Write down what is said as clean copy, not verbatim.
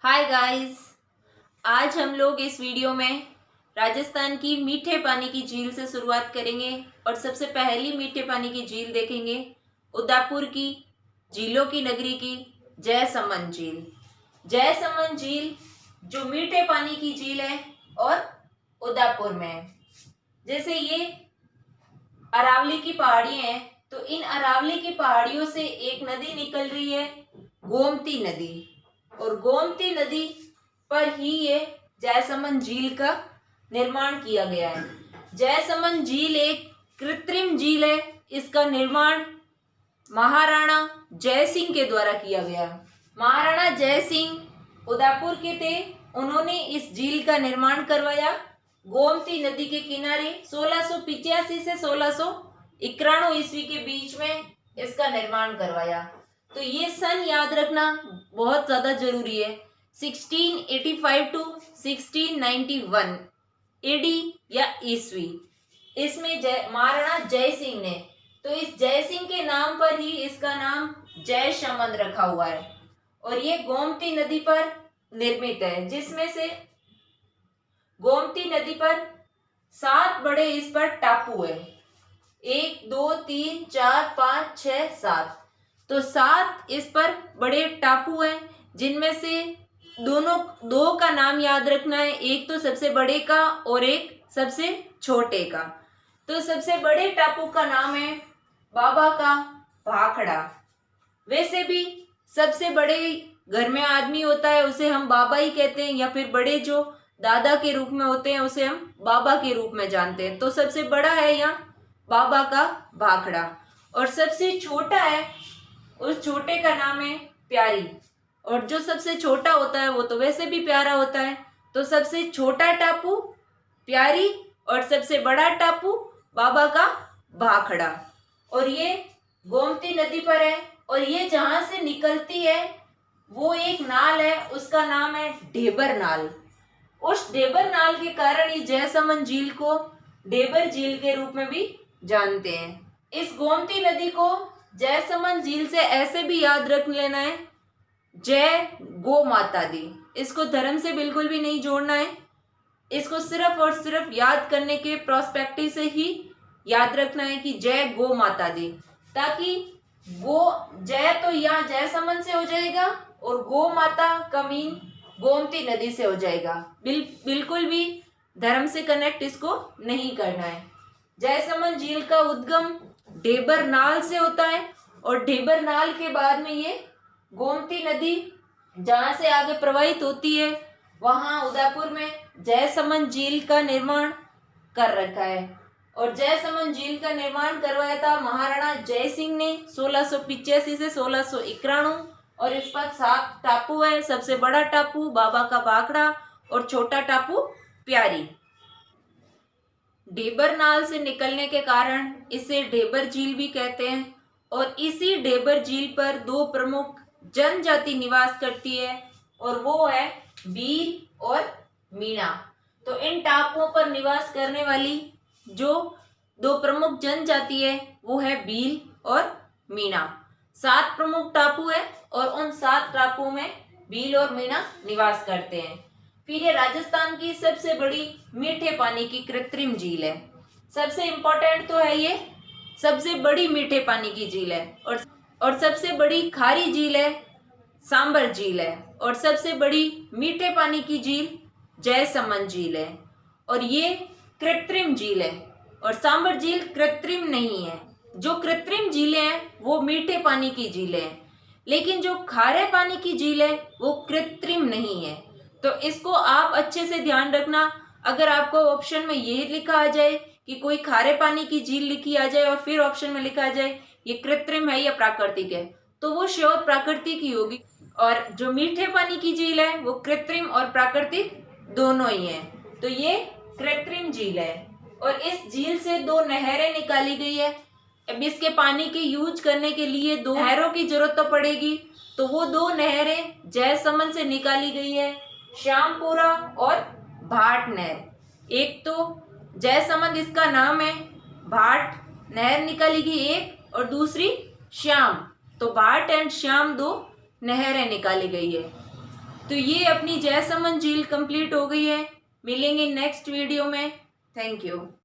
Hi guys. आज हम लोग इस वीडियो में राजस्थान की मीठे पानी की झील से शुरुआत करेंगे और सबसे पहली मीठे पानी की झील देखेंगे उदयपुर की झीलों की नगरी की जयसमंद झील। जयसमंद झील जो मीठे पानी की झील है और उदयपुर में है। जैसे ये अरावली की पहाड़ियां हैं तो इन अरावली की पहाड़ियों से एक नदी निकल रही है, गोमती नदी, और गोमती नदी पर ही ये जयसमंद झील का निर्माण किया गया है। जयसमंद झील एक कृत्रिम झील है। इसका निर्माण महाराणा जयसिंह के द्वारा किया गया। महाराणा जयसिंह उदयपुर के थे। उन्होंने इस झील का निर्माण करवाया गोमती नदी के किनारे 1685 से 1691 ईस्वी के बीच में इसका निर्माण करवाया। तो ये सन याद रखना बहुत ज़्यादा जरूरी है। 1685 टू 1691 एडी या ईस्वी। इसमें महाराणा जयसिंह ने, तो इस जयसिंह के नाम पर ही इसका नाम जयसमंद रखा हुआ है और ये गोमती नदी पर निर्मित है, जिसमें से गोमती नदी पर 7 बड़े इस पर टापू है। 1 2 3 4 5 6 7। तो 7 इस पर बड़े टापू हैं, जिनमें से दो का नाम याद रखना है। एक तो सबसे बड़े का और एक सबसे छोटे का। तो सबसे बड़े टापू का नाम है बाबा का भाखड़ा। वैसे भी सबसे बड़े घर में आदमी होता है उसे हम बाबा ही कहते हैं, या फिर बड़े जो दादा के रूप में होते हैं उसे हम बाबा के रूप में जानते हैं। तो सबसे बड़ा है यहाँ बाबा का भाखड़ा और सबसे छोटा है, उस छोटे का नाम है प्यारी। और जो सबसे छोटा होता है वो तो वैसे भी प्यारा होता है। तो सबसे छोटा टापू प्यारी और सबसे बड़ा टापू बाबा का भाखड़ा। और ये गोमती नदी पर है और ये जहाँ से निकलती है वो एक नाल है, उसका नाम है ढेबर नाल। उस ढेबर नाल के कारण ये जयसमंद झील को ढेबर झील के रूप में भी जानते हैं। इस गोमती नदी को जयसमंद झील से ऐसे भी याद रख लेना है, जय गो माता दी। इसको धर्म से बिल्कुल भी नहीं जोड़ना है। इसको सिर्फ और सिर्फ याद करने के प्रोस्पेक्टिव से ही याद रखना है कि जय गो माता दी, ताकि गो जय तो यहाँ जयसमंद से हो जाएगा और गो माता का मीन गोमती नदी से हो जाएगा। बिल्कुल भी धर्म से कनेक्ट इसको नहीं करना है। जयसमंद झील का उद्गम ढेबर नाल से होता है और ढेबर नाल के बाद में ये गोमती नदी जहाँ से आगे प्रवाहित होती है वहाँ उदयपुर में जयसमंद झील का निर्माण कर रखा है। और जयसमंद झील का निर्माण करवाया था महाराणा जयसिंह ने 1685 से 1691 और इस पर 7 टापू है। सबसे बड़ा टापू बाबा का भाखड़ा और छोटा टापू प्यारी। ढेबर नाल से निकलने के कारण इसे ढेबर झील भी कहते हैं। और इसी ढेबर झील पर 2 प्रमुख जनजाति निवास करती है और वो है भील और मीणा। तो इन टापुओं पर निवास करने वाली जो 2 प्रमुख जनजाति है वो है भील और मीणा। 7 प्रमुख टापू है और उन 7 टापुओं में भील और मीणा निवास करते हैं। फिर ये राजस्थान की सबसे बड़ी मीठे पानी की कृत्रिम झील है। सबसे इम्पोर्टेंट तो है ये सबसे बड़ी मीठे पानी की झील है। और सबसे बड़ी खारी झील है सांबर झील है। और सबसे बड़ी मीठे पानी की झील जयसमंद झील है। और ये कृत्रिम झील है और सांबर झील कृत्रिम नहीं है। जो कृत्रिम झीलें हैं वो मीठे पानी की झीलें हैं, लेकिन जो खारे पानी की झील है वो कृत्रिम नहीं है। तो इसको आप अच्छे से ध्यान रखना। अगर आपको ऑप्शन में ये लिखा आ जाए कि कोई खारे पानी की झील लिखी आ जाए और फिर ऑप्शन में लिखा आ जाए ये कृत्रिम है या प्राकृतिक है, तो वो श्योर प्राकृतिक ही होगी। और जो मीठे पानी की झील है वो कृत्रिम और प्राकृतिक दोनों ही है। तो ये कृत्रिम झील है और इस झील से 2 नहरें निकाली गई है। अब इसके पानी के यूज करने के लिए 2 नहरों की जरूरत तो पड़ेगी। तो वो 2 नहरें जयसमंद से निकाली गई है, श्यामपुरा और भाट नहर। एक तो जयसमंद इसका नाम है, भाट नहर निकाली गई एक, और दूसरी श्याम। तो भाट एंड श्याम 2 नहरें निकाली गई है। तो ये अपनी जयसमंद झील कंप्लीट हो गई है। मिलेंगे नेक्स्ट वीडियो में। Thank you.